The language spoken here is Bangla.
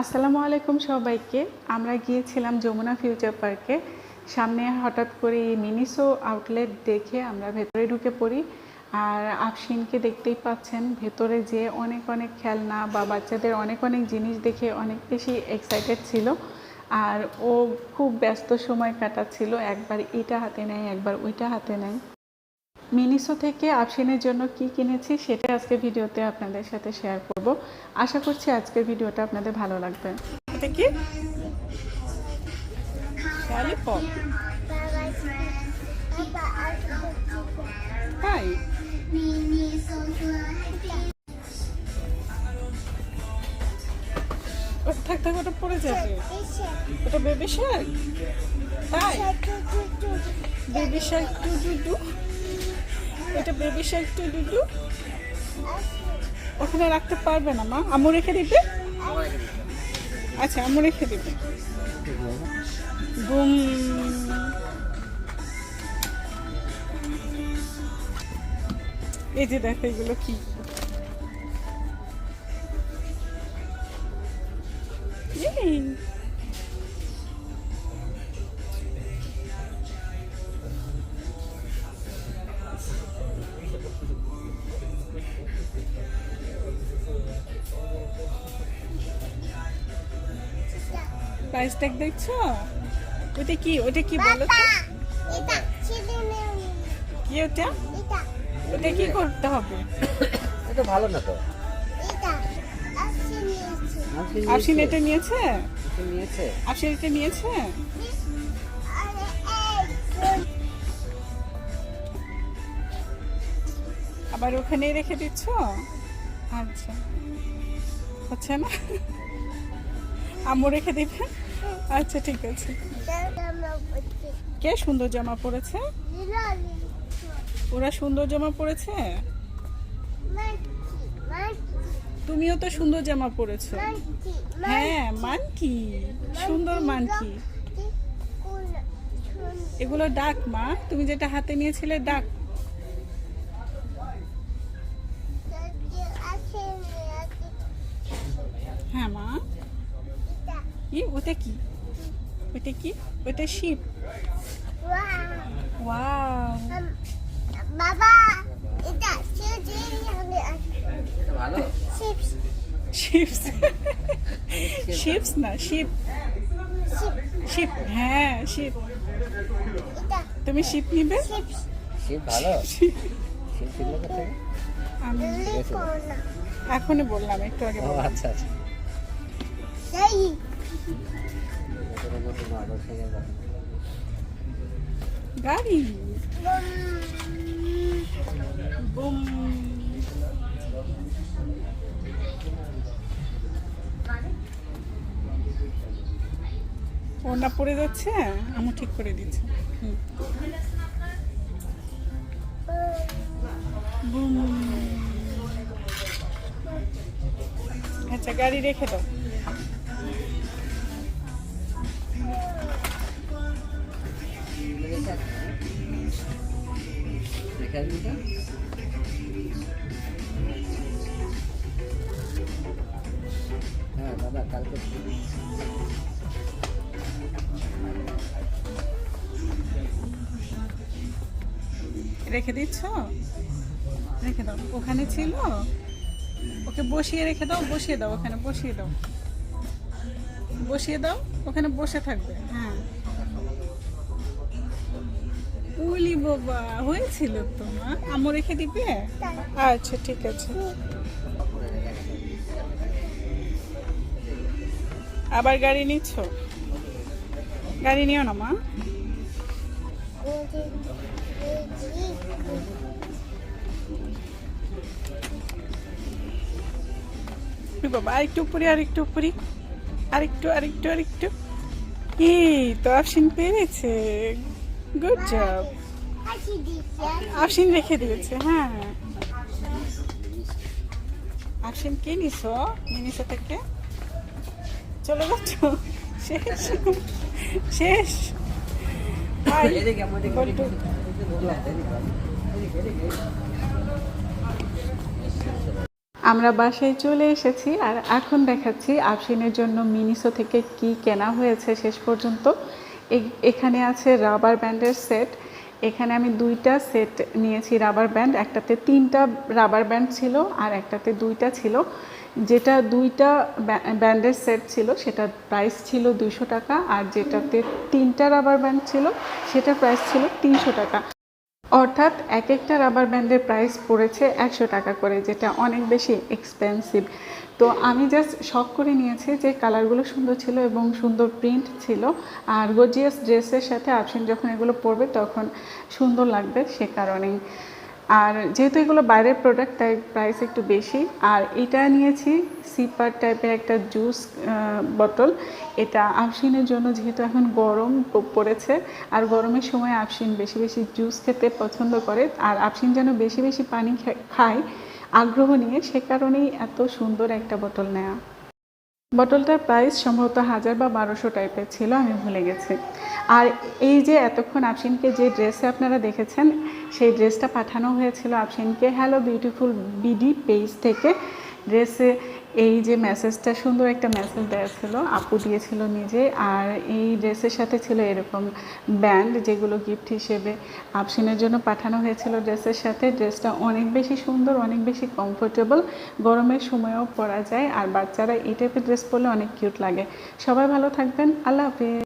আসসালামু আলাইকুম সবাইকে। আমরা গিয়েছিলাম যমুনা ফিউচার পার্কে। সামনে হঠাৎ করে মিনিসো আউটলেট দেখে আমরা ভেতরে ঢুকে পড়ি। আর আফশিনকে দেখতেই পাচ্ছেন, ভেতরে যে অনেক অনেক খেলনা বা বাচ্চাদের অনেক অনেক জিনিস দেখে অনেক বেশি এক্সাইটেড ছিল। আর ও খুব ব্যস্ত সময় কাটাচ্ছিল, একবার এটা হাতে নেয় একবার ওইটা হাতে নেয়। মিনিসো থেকে আফশিনের জন্য কি কিনেছি সেটা আজকে ভিডিওতে আপনাদের সাথে শেয়ার করব। আশা করছি আজকের ভিডিওটা আপনাদের ভালো লাগবে। এটা কি ললিপপ? তাই থাক থাক, ওটা পড়ে যাবে। ওটা বেবি শার্ক? তাই বেবি শার্ক টু ডুডু, এটা বেবি শার্ক টু ডুডু। ওখানে রাখতে পারবে না মা, আম্মু রেখে দিবে। আচ্ছা আম্মু রেখে দিবে। বুম। এই যে দেখো এগুলো কি, প্রাইস ট্যাগ দেখছো? ওটা কি, ওটা কি বলো তো? কি ওটা? ওটা কি করতে হবে? এটা ভালো না তো। আফশিন এটা নিয়েছে? নিয়েছে আফশিন এটা নিয়েছে? আবার ওখানেই রেখে দিচ্ছ? আচ্ছা, হচ্ছে না, আম্মু রেখে দিবে। আচ্ছা ঠিক আছে। কে সুন্দর জামা পরেছে? ওরা সুন্দর জামা পরেছে? তুমিও তো সুন্দর জামা পরেছো। হ্যাঁ, মানকি, সুন্দর মানকি। এগুলো ডাক মা, তুমি যেটা হাতে নিয়েছিলে ডাক। হ্যাঁ মা। কি ওটা কি? ওটা কি? ওটা শিপ। ওয়াও বাবা, এটা ভালো। Chips ships. শিপস না, শিপ। শিপ, হ্যাঁ শিপ। এটা তুমি শিপ নিবে? চিপস শিব ভালো। শিব ছিল কোথায়? আমি লিকোনা এখনই বললাম, একটু আগে ও বললাম। আচ্ছা আচ্ছা। এই এটার মধ্যে নরমাল থেকে যাবে। গাড়ি বুম। ওনা পড়ে যাচ্ছে, আমি ঠিক করে দিচ্ছি। বুম। আচ্ছা গাড়ি রেখে দাও। দেখে আসবি তো? হ্যাঁ দাদা, কালকে রেখে দিচ্ছ? রেখে দাও, ওখানে ছিল, ওকে বসিয়ে রেখে দাও, বসিয়ে দাও, ওখানে বসিয়ে দাও, বসিয়ে দাও, ওখানে বসে থাকবে। হ্যাঁ উলি বাবা, হয়েছিল তোমার, আম্মু রেখে দিবে। আচ্ছা ঠিক আছে। আবার গাড়ি নিচ্ছ? গাড়ি নিও না মা। বাবা আরেকটু উপরে, আরেকটু উপরে, আরেকটু আরেকটু আরেকটু। এই তো আফশিন পেরেছে, গুড জব। আফশিন রেখে দিয়েছে। হ্যাঁ আফশিন কি নিছো মিনিসো থেকে? চলে যাচ্ছ? শেষ শেষ। এদিকে আমাদের বল্টু। আমরা বাসায় চলে এসেছি আর এখন দেখাচ্ছি আফশিনের জন্য মিনিসো থেকে কি কেনা হয়েছে শেষ পর্যন্ত। এখানে আছে রাবার ব্যান্ডের সেট। এখানে আমি 2টা সেট নিয়েছি রাবার ব্যান্ড, একটাতে 3টা রাবার ব্যান্ড ছিল আর একটাতে 2টা ছিল। যেটা 2টা ব্যান্ডের সেট ছিল সেটার প্রাইস ছিল 200 টাকা, আর যেটাতে 3টা রাবার ব্যান্ড ছিল সেটার প্রাইস ছিল 300 টাকা। অর্থাৎ এক একটা রাবার ব্যান্ডের প্রাইস পড়েছে 100 টাকা করে, যেটা অনেক বেশি এক্সপেন্সিভ। তো আমি জাস্ট শখ করে নিয়েছি যে কালারগুলো সুন্দর ছিল এবং সুন্দর প্রিন্ট ছিল, আর গর্জিয়াস ড্রেসের সাথে আফশিন যখন এগুলো পরবে তখন সুন্দর লাগবে সে কারণেই। আর যেহেতু এগুলো বাইরের প্রোডাক্ট তাই প্রাইস একটু বেশি। আর এটা নিয়েছি সিপার টাইপের একটা জুস বোতল। এটা আফশিনের জন্য, যেহেতু এখন গরম পড়েছে আর গরমের সময় আফশিন বেশি বেশি জুস খেতে পছন্দ করে, আর আফশিন যেন বেশি বেশি পানি খায় আগ্রহ নিয়ে, সে কারণেই এত সুন্দর একটা বোতল নেওয়া। বটলটার প্রাইস সম্ভবত 1000 বা 1200 টাইপের ছিল, আমি ভুলে গেছি। আর এই যে এতক্ষণ আফশিনকে যে ড্রেসে আপনারা দেখেছেন সেই ড্রেসটা পাঠানো হয়েছিল আফশিনকে হ্যালো বিউটিফুল বিডি পেজ থেকে। ড্রেসে এই যে মেসেজটা, সুন্দর একটা মেসেজ দেওয়া ছিল, আপু দিয়েছিল নিজে। আর এই ড্রেসের সাথে ছিল এরকম ব্যান্ড, যেগুলো গিফট হিসেবে আফশিনের জন্য পাঠানো হয়েছিল ড্রেসের সাথে। ড্রেসটা অনেক বেশি সুন্দর, অনেক বেশি কমফোর্টেবল, গরমের সময়ও পরা যায়, আর বাচ্চারা এই টাইপের ড্রেস পরলে অনেক কিউট লাগে। সবাই ভালো থাকবেন, আল্লাহ হাফেজ।